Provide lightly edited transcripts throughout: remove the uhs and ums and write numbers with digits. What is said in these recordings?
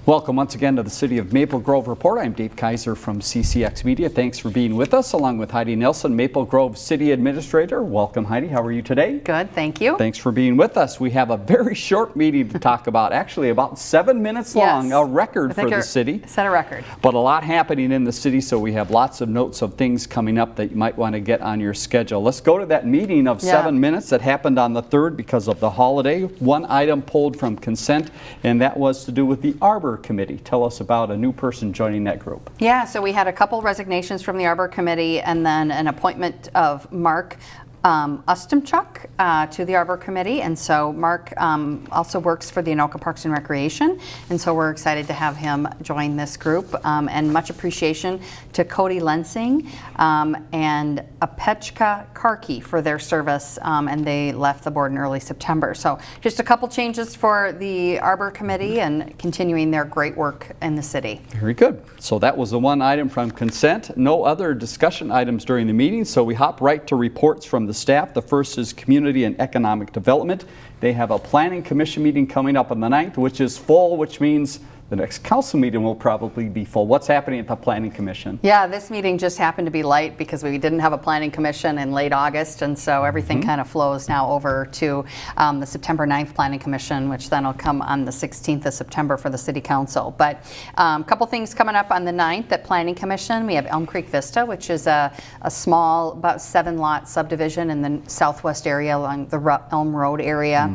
Welcome once again to the City of Maple Grove Report. I'm Dave Kaiser from CCX Media. Thanks for being with us, along with Heidi Nelson, Maple Grove City Administrator. Welcome, Heidi. How are you today? Good, thank you. Thanks for being with us. We have a very short meeting to talk about, actually about 7 minutes long, a record for the city. Set a record. But a lot happening in the city, so we have lots of notes of things coming up that you might want to get on your schedule. Let's go to that meeting of 7 minutes that happened on the 3rd because of the holiday. One item pulled from consent, and that was to do with the Arbor Committee. Tell us about a new person joining that group. Yeah, so we had a couple resignations from the Arbor Committee and then an appointment of Mark Ustemchuk to the Arbor Committee, and so Mark also works for the Anoka Parks and Recreation, and so we're excited to have him join this group, and much appreciation to Cody Lensing and Apechka Karki for their service, and they left the board in early September. So just a couple changes for the Arbor Committee and continuing their great work in the city. Very good. So that was the one item from consent. No other discussion items during the meeting, so we hop right to reports from the staff. The first is Community and Economic Development. They have a Planning Commission meeting coming up on the 9th, which is full, which means the next council meeting will probably be full. What's happening at the Planning Commission? Yeah, this meeting just happened to be light because we didn't have a Planning Commission in late August, and so everything kind of flows now over to the September 9th Planning Commission, which then will come on the 16th of September for the City Council. But a couple things coming up on the 9th at Planning Commission. We have Elm Creek Vista, which is a small, about 7-lot subdivision in the southwest area along the Elm Road area.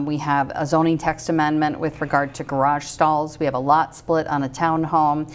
We have a zoning text amendment with regard to garage stalls. We have a lot split on a townhome.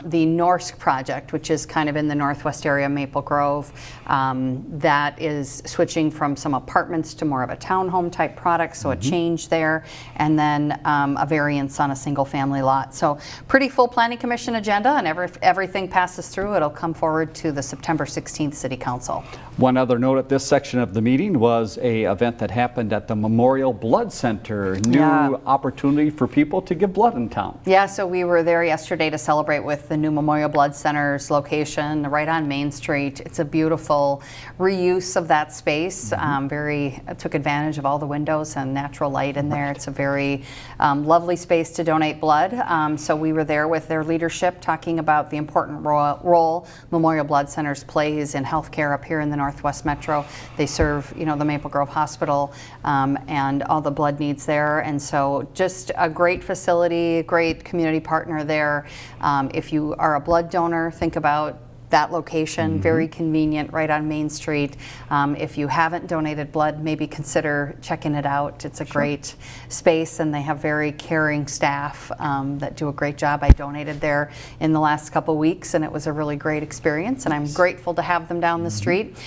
The Norsk project, which is kind of in the northwest area of Maple Grove, that is switching from some apartments to more of a townhome type product, so a change there, and then a variance on a single family lot. So pretty full Planning Commission agenda, and everything passes through, it'll come forward to the September 16th City Council. One other note at this section of the meeting was a event that happened at the Memorial Blood Center. New opportunity for people to give blood in town. Yeah, so we were there yesterday to celebrate with the new Memorial Blood Center's location right on Main Street. It's a beautiful reuse of that space. Took advantage of all the windows and natural light in there. It's a very lovely space to donate blood. So we were there with their leadership talking about the important role Memorial Blood Centers plays in healthcare up here in the Northwest Metro. They serve, the Maple Grove Hospital and all the blood needs there, and so just a great facility, great community partner there. If you are a blood donor, think about that location, very convenient, right on Main Street. If you haven't donated blood, maybe consider checking it out. It's a great space, and they have very caring staff that do a great job. I donated there in the last couple weeks, and it was a really great experience, and I'm grateful to have them down the street.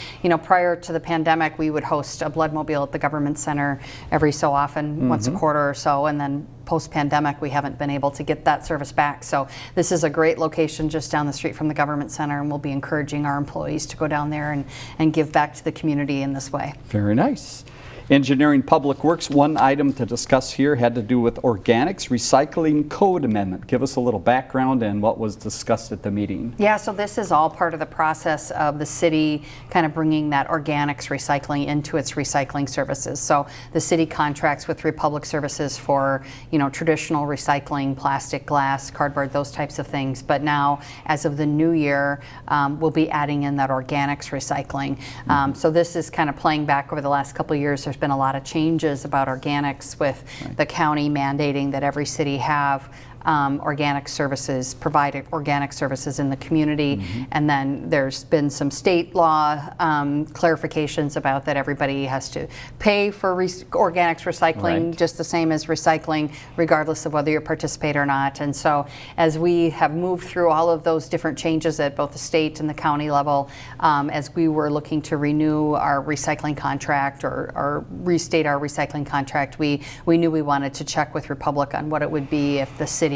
Prior to the pandemic, we would host a blood mobile at the Government Center every so often, once a quarter or so, and then post-pandemic, we haven't been able to get that service back. So this is a great location just down the street from the Government Center, and we'll be encouraging our employees to go down there and give back to the community in this way. Very nice. Engineering Public Works, one item to discuss here had to do with organics recycling code amendment. Give us a little background and what was discussed at the meeting. Yeah, so this is all part of the process of the city kind of bringing that organics recycling into its recycling services. So the city contracts with Republic Services for, traditional recycling, plastic, glass, cardboard, those types of things. But now, as of the new year, we'll be adding in that organics recycling. So this is kind of playing back over the last couple of years. There's been a lot of changes about organics with the county mandating that every city have organic services, provide organic services in the community. And then there's been some state law clarifications about that everybody has to pay for organics recycling, just the same as recycling, regardless of whether you participate or not. And so as we have moved through all of those different changes at both the state and the county level, as we were looking to renew our recycling contract or restate our recycling contract, we knew we wanted to check with Republic on what it would be if the city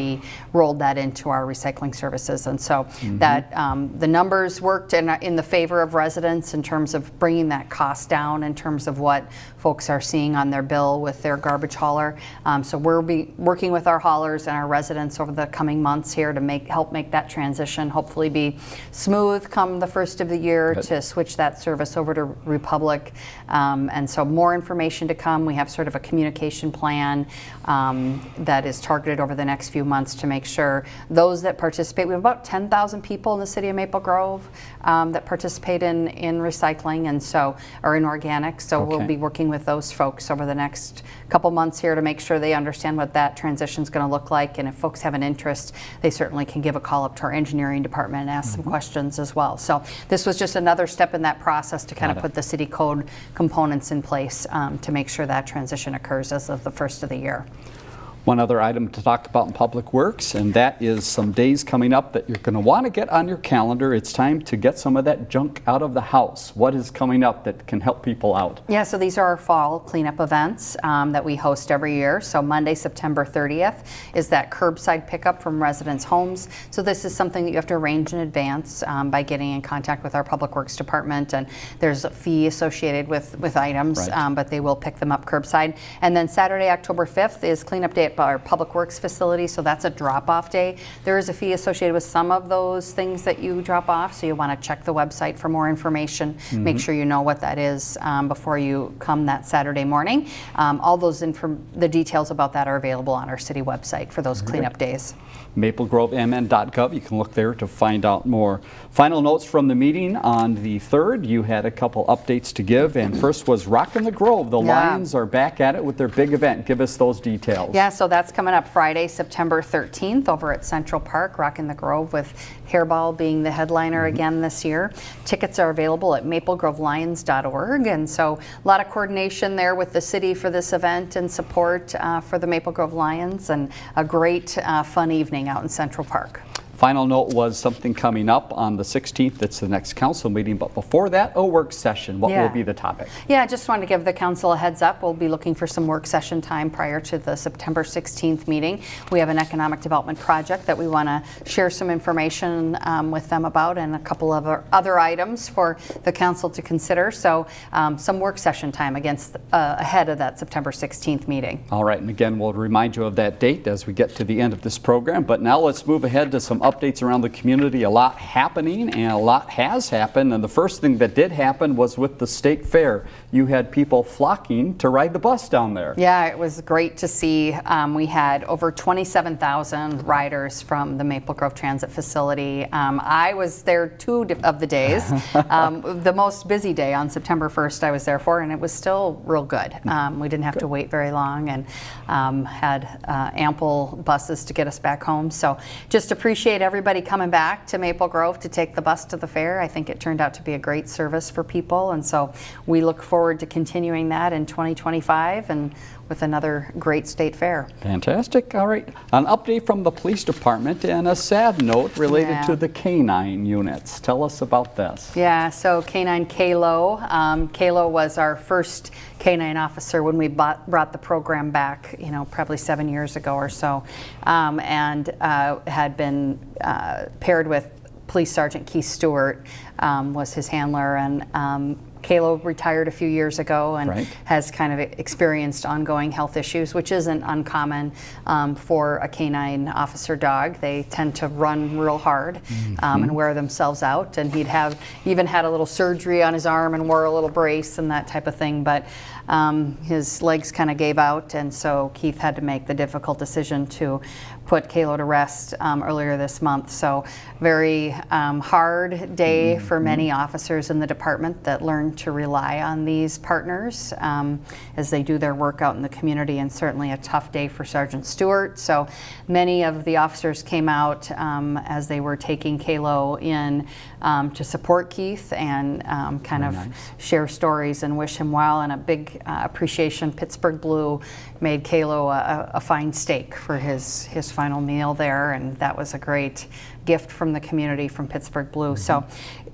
rolled that into our recycling services. And so that the numbers worked in the favor of residents in terms of bringing that cost down in terms of what folks are seeing on their bill with their garbage hauler. So we'll be working with our haulers and our residents over the coming months here to help make that transition hopefully be smooth come the first of the year to switch that service over to Republic. And so more information to come. We have sort of a communication plan that is targeted over the next few months to make sure those that participate, we have about 10,000 people in the city of Maple Grove that participate in recycling and so, or in organics. So we'll be working with those folks over the next couple months here to make sure they understand what that transition is going to look like. And if folks have an interest, they certainly can give a call up to our engineering department and ask some questions as well. So this was just another step in that process to kind of put the city code components in place to make sure that transition occurs as of the first of the year. One other item to talk about in Public Works, and that is some days coming up that you're going to want to get on your calendar. It's time to get some of that junk out of the house. What is coming up that can help people out? Yeah, so these are our fall cleanup events that we host every year. So Monday, September 30th is that curbside pickup from residents' homes. So this is something that you have to arrange in advance by getting in contact with our Public Works department, and there's a fee associated with items, but they will pick them up curbside. And then Saturday, October 5th is cleanup day at our Public Works facility, so that's a drop-off day. There is a fee associated with some of those things that you drop off, so you want to check the website for more information. Make sure you know what that is before you come that Saturday morning. All those the details about that are available on our city website for those cleanup days. MapleGroveMN.gov. You can look there to find out more. Final notes from the meeting on the 3rd. You had a couple updates to give, and first was Rockin' the Grove. The Lions are back at it with their big event. Give us those details. Yeah, so that's coming up Friday, September 13th over at Central Park, Rockin' the Grove, with Hairball being the headliner again this year. Tickets are available at maplegrovelions.org, and so a lot of coordination there with the city for this event and support for the Maple Grove Lions, and a great fun evening out in Central Park. Final note was something coming up on the 16th. It's the next council meeting, but before that, a work session. What will be the topic? Yeah, I just wanted to give the council a heads up. We'll be looking for some work session time prior to the September 16th meeting. We have an economic development project that we want to share some information with them about, and a couple of other items for the council to consider. So some work session time ahead of that September 16th meeting. All right, and again, we'll remind you of that date as we get to the end of this program. But now let's move ahead to some updates around the community. A lot happening, and a lot has happened. And the first thing that did happen was with the state fair. You had people flocking to ride the bus down there. Yeah, it was great to see. We had over 27,000 riders from the Maple Grove Transit Facility. I was there 2 of the days. The most busy day on September 1st I was there for, and it was still real good. We didn't have to wait very long, and had ample buses to get us back home. So just appreciate everybody coming back to Maple Grove to take the bus to the fair. I think it turned out to be a great service for people, and so we look forward to continuing that in 2025 and with another great state fair. Fantastic. All right. An update from the police department and a sad note related to the K-9 units. Tell us about this. Yeah, so K-9 Kalo. Kalo was our first K-9 officer when we brought the program back, probably 7 years ago or so, and had been paired with Police Sergeant Keith Stewart was his handler, and Kalo retired a few years ago and has kind of experienced ongoing health issues, which isn't uncommon for a K-9 officer dog. They tend to run real hard and wear themselves out, and he'd even had a little surgery on his arm and wore a little brace and that type of thing, but his legs kind of gave out, and so Keith had to make the difficult decision to put Kalo to rest earlier this month. So very hard day for many officers in the department that learn to rely on these partners as they do their work out in the community, and certainly a tough day for Sergeant Stewart. So many of the officers came out as they were taking Kalo in to support Keith and kind of share stories and wish him well, and a big appreciation. Pittsburgh Blue made Kalo a fine steak for his final meal there, and that was a great gift from the community from Pittsburgh Blue. So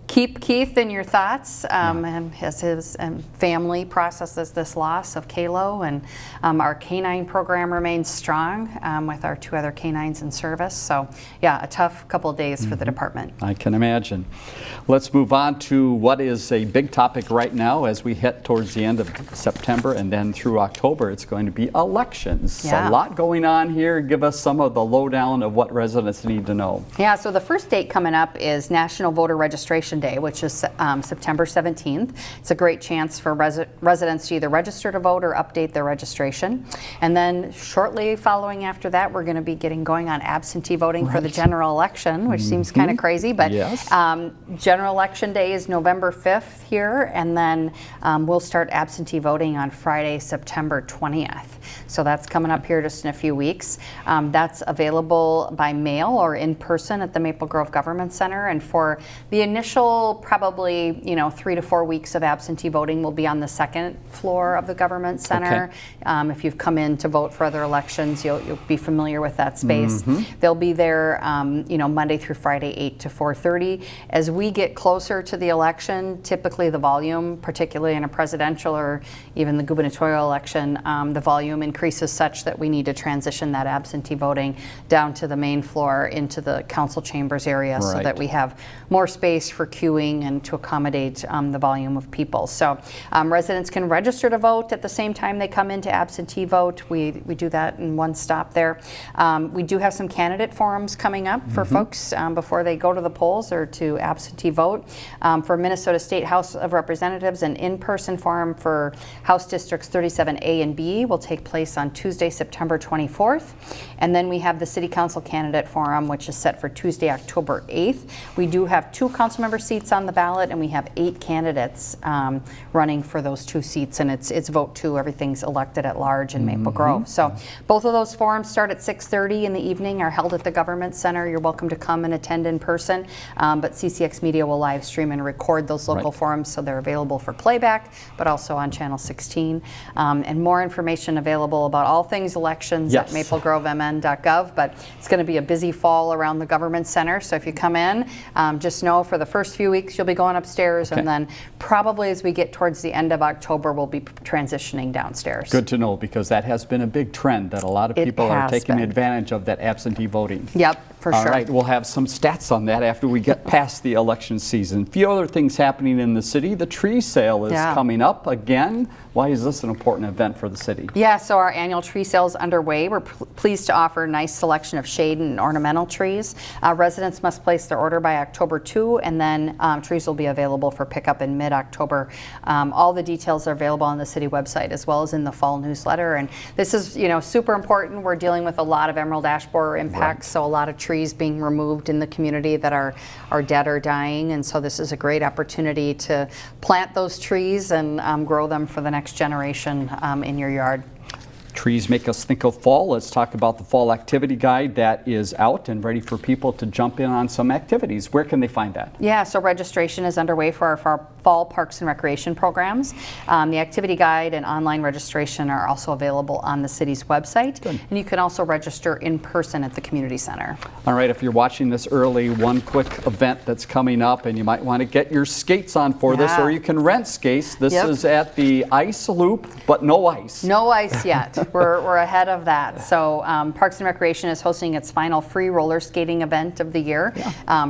keep Keith in your thoughts and as his family processes this loss of Kalo, and our K-9 program remains strong with our 2 other K-9s in service. So yeah, a tough couple of days for the department. I can imagine. Let's move on to what is a big topic right now as we head towards the end of September and then through October. It's going to be elections. Yeah. A lot going on here. Give us some of the lowdown of what residents need to know. Yeah, so the first date coming up is National Voter Registration Day, which is September 17th. It's a great chance for residents to either register to vote or update their registration. And then shortly following after that, we're going to be getting going on absentee voting for the general election, which seems kind of crazy, but Yes. General Election Day is November 5th here, and then we'll start absentee voting on Friday, September 20th. So that's coming up here just in a few weeks. That's available by mail or in person at the Maple Grove Government Center. And for the initial probably 3 to 4 weeks of absentee voting, will be on the second floor of the Government Center. Okay. If you've come in to vote for other elections, you'll be familiar with that space. They'll be there Monday through Friday, 8 to 4:30. As we get closer to the election, typically the volume, particularly in a presidential or even the gubernatorial election, the volume increases such that we need to transition that absentee voting down to the main floor into the council chambers area so that we have more space for queuing and to accommodate the volume of people. So residents can register to vote at the same time they come in to absentee vote. We do that in one stop there. We do have some candidate forums coming up for folks before they go to the polls or to absentee vote. For Minnesota State House of Representatives, an in-person forum for House Districts 37A and B will take place on Tuesday, September 24th. And then we have the City Council Candidate Forum, which is set for Tuesday, October 8th. We do have 2 council member seats on the ballot, and we have 8 candidates running for those 2 seats, and it's vote 2. Everything's elected at large in Maple Grove. So both of those forums start at 6:30 in the evening, are held at the Government Center. You're welcome to come and attend in person, but CCX Media will live stream and record those local forums, so they're available for playback, but also on Channel 16. And more information available about all things elections at maplegrovemn.gov. But it's going to be a busy fall around the Government Center, so if you come in, just know for the first few weeks you'll be going upstairs, and then probably as we get towards the end of October, we'll be transitioning downstairs. Good to know, because that has been a big trend that a lot of people are taking advantage of, that absentee voting. Yep, for sure. All right, we'll have some stats on that after we get past the election season. A few other things happening in the city. The tree sale is coming up again. Why is this an important event for the city? Yeah, so our annual tree sale is underway. We're pleased to offer a nice selection of shade and ornamental trees. Residents must place their order by October 2, and then trees will be available for pickup in mid-October. All the details are available on the city website as well as in the fall newsletter. And this is, super important. We're dealing with a lot of emerald ash borer impacts, so a lot of trees being removed in the community that are dead or dying. And so this is a great opportunity to plant those trees and grow them for the next generation in your yard. Trees make us think of fall. Let's talk about the fall activity guide that is out and ready for people to jump in on some activities. Where can they find that? Yeah, so registration is underway for our fall parks and recreation programs. The activity guide and online registration are also available on the city's website. Good. And you can also register in person at the community center. All right, if you're watching this early, one quick event that's coming up, and you might want to get your skates on for this, or you can rent skates. This is at the ice loop, but no ice. No ice yet. We're ahead of that. So Parks and Recreation is hosting its final free roller skating event of the year,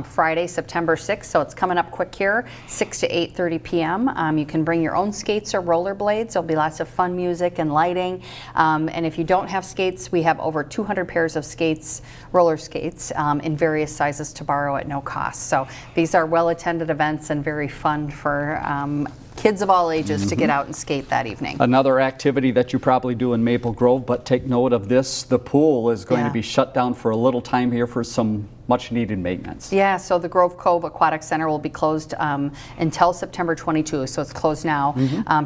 Friday, September 6th. So it's coming up quick here, 6 to 8:30 p.m. You can bring your own skates or rollerblades. There'll be lots of fun music and lighting. And if you don't have skates, we have over 200 pairs of skates, roller skates, in various sizes to borrow at no cost. So these are well-attended events and very fun for kids of all ages to get out and skate that evening. Another activity that you probably do in Maple Grove, but take note of this, the pool is going to be shut down for a little time here for some much needed maintenance. Yeah, so the Cove Aquatic Center will be closed until September 22, so it's closed now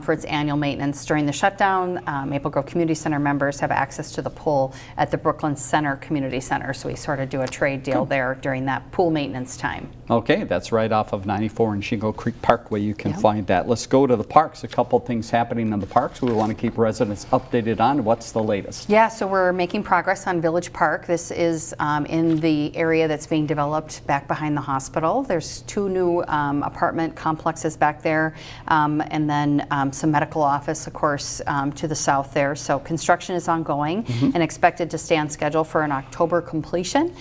for its annual maintenance. During the shutdown, Maple Grove Community Center members have access to the pool at the Brooklyn Center Community Center, so we sort of do a trade deal there during that pool maintenance time. Okay, that's right off of 94 and Shingle Creek Parkway. You can find that. Let's go to the parks. A couple things happening in the parks we want to keep residents updated on. What's the latest? Yeah, so we're making progress on Village Park. This is in the area that's being developed back behind the hospital. There's 2 new apartment complexes back there, and then some medical office, of course, to the south there. So construction is ongoing and expected to stay on schedule for an October completion.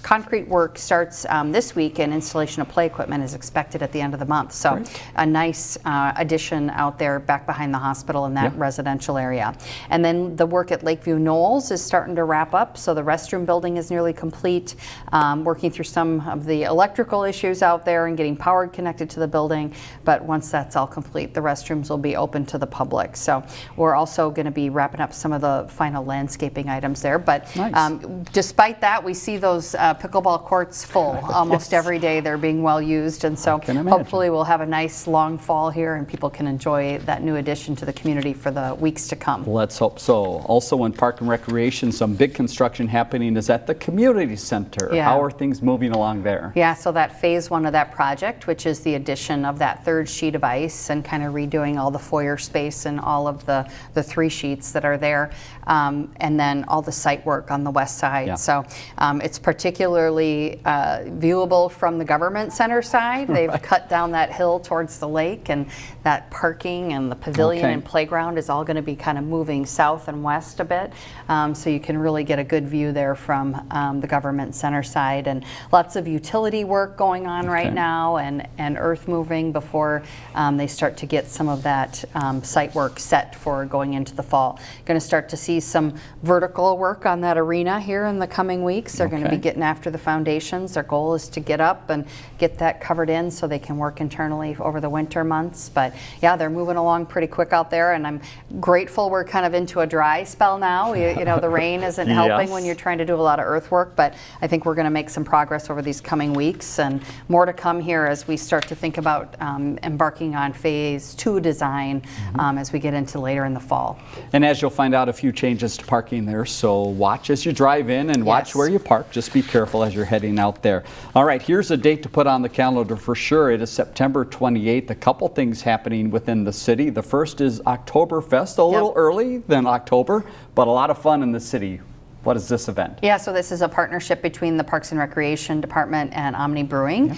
Concrete work starts this week, and installation of play equipment is expected at the end of the month. So a nice addition out there back behind the hospital in that residential area. And then the work at Lakeview Knolls is starting to wrap up. So the restroom building is nearly complete, working through some of the electrical issues out there and getting power connected to the building. But once that's all complete, the restrooms will be open to the public. So we're also going to be wrapping up some of the final landscaping items there. But despite that, we see those pickleball courts full almost every day. They're being well used, and so hopefully we'll have a nice long fall here and people can enjoy that new addition to the community for the weeks to come. Let's hope so. Also in Park and Recreation, some big construction happening is at the community center. How are things moving along there? Yeah, so that phase 1 of that project, which is the addition of that 3rd sheet of ice and kind of redoing all the foyer space and all of the 3 sheets that are there, and then all the site work on the west side. So it's particularly viewable from the government center side. They've cut down that hill towards the lake, and that parking and the pavilion and playground is all going to be kind of moving south and west a bit, so you can really get a good view there from the government center side. And lots of utility work going on right now, and earth moving before they start to get some of that site work set for going into the fall. Going to start to see some vertical work on that arena here in the coming weeks. They're going to be getting after the foundations. Their goal is to get up and get that covered in so they can work internally over the winter months. But yeah, they're moving along pretty quick out there, and I'm grateful we're kind of into a dry spell now. You know, the rain isn't helping when you're trying to do a lot of earthwork, but I think we're going to make some progress over these coming weeks, and more to come here as we start to think about embarking on phase 2 design as we get into later in the fall. And as you'll find out, a few changes to parking there, so watch as you drive in and watch where you park. Just be careful as you're heading out there. All right, here's a date to put on the calendar for sure. It is September 28th. A couple things happening within the city. The first is Oktoberfest, a little early than October, but a lot of fun in the city. What is this event? Yeah, so this is a partnership between the Parks and Recreation Department and Omni Brewing.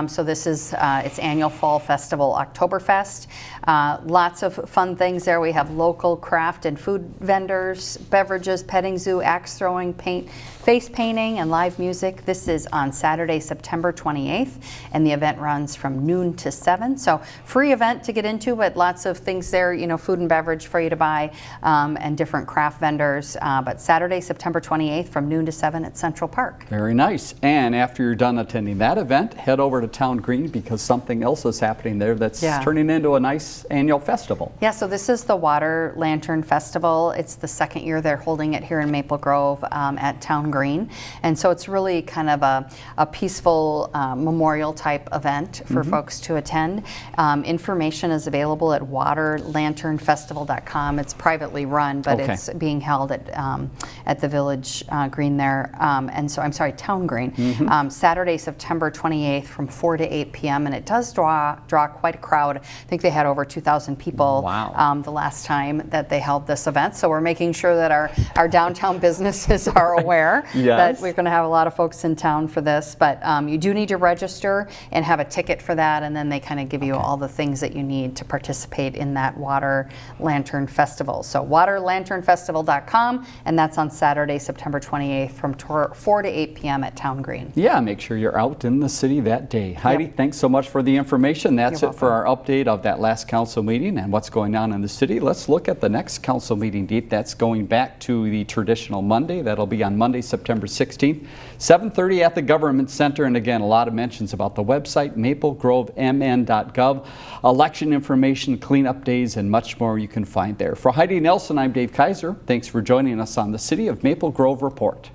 So this is its annual fall festival, Oktoberfest. Lots of fun things there. We have local craft and food vendors, beverages, petting zoo, axe throwing, face painting, and live music. This is on Saturday, September 28th, and the event runs from noon to 7. So free event to get into, but lots of things there, you know, food and beverage for you to buy, and different craft vendors. But Saturday, September 28th from noon to 7 at Central Park. Very nice. And after you're done attending that event, head over to Town Green because something else is happening there that's turning into a nice annual festival. Yeah, so this is the Water Lantern Festival. It's the 2nd year they're holding it here in Maple Grove at Town Green. And so it's really kind of a peaceful memorial type event for folks to attend. Information is available at waterlanternfestival.com. It's privately run, but it's being held at the Village Green there, and so I'm sorry, Town Green, Saturday, September 28th from 4 to 8 p.m. and it does draw quite a crowd. I think they had over 2,000 people the last time that they held this event. So we're making sure that our downtown businesses are aware that we're going to have a lot of folks in town for this. But you do need to register and have a ticket for that, and then they kind of give you all the things that you need to participate in that Water Lantern Festival. So waterlanternfestival.com, and that's on Saturday, September 28th from 4 to 8 p.m. at Town Green. Yeah, make sure you're out in the city that day. Heidi, thanks so much for the information. That's it for our update of that last council meeting and what's going on in the city. Let's look at the next council meeting date. That's going back to the traditional Monday. That'll be on Monday, September 16th, 7:30 at the Government Center. And again, a lot of mentions about the website, maplegrovemn.gov. Election information, cleanup days, and much more you can find there. For Heidi Nelson, I'm Dave Kaiser. Thanks for joining us on the City of Maple Grove Report.